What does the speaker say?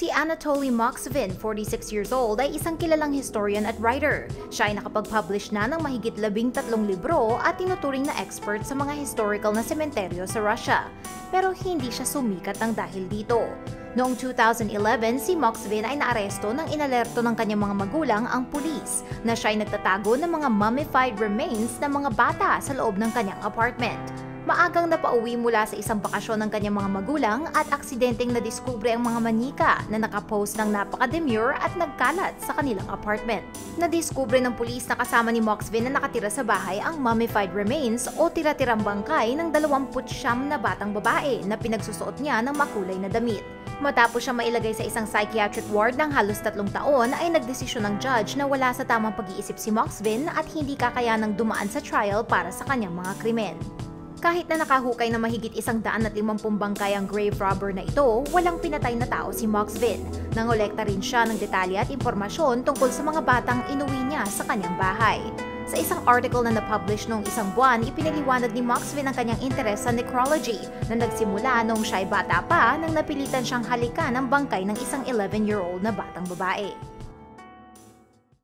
Si Anatoly Moksvin, 46 years old, ay isang kilalang historian at writer. Siya ay nakapag-publish na ng mahigit 13 libro at tinuturing na expert sa mga historical na sementeryo sa Russia. Pero hindi siya sumikat ng dahil dito. Noong 2011, si Moksvin ay naaresto nang inalerto ng kanyang mga magulang ang pulis na siya ay nagtatago ng mga mummified remains ng mga bata sa loob ng kanyang apartment. Maagang napauwi mula sa isang bakasyon ng kanyang mga magulang at aksidenteng nadiskubre ang mga manika na nakapost ng napaka-demure at nagkalat sa kanilang apartment. Nadiskubre ng pulis na kasama ni Moksvin na nakatira sa bahay ang mummified remains o tira-tirang bangkay ng 29 na batang babae na pinagsusuot niya ng makulay na damit. Matapos siya mailagay sa isang psychiatric ward ng halos 3 taon ay nagdesisyon ng judge na wala sa tamang pag-iisip si Moksvin at hindi kakayanang dumaan sa trial para sa kanyang mga krimen. Kahit na nakahukay na mahigit 150 bangkay ang grave robber na ito, walang pinatay na tao si Moksvin. Nangolekta rin siya ng detalye at impormasyon tungkol sa mga batang inuwi niya sa kanyang bahay. Sa isang article na na-publish noong isang buwan, ipinaliwanag ni Moksvin ang kanyang interes sa necrology na nagsimula noong siya ay bata pa nang napilitan siyang halikan ang bangkay ng isang 11-year-old na batang babae.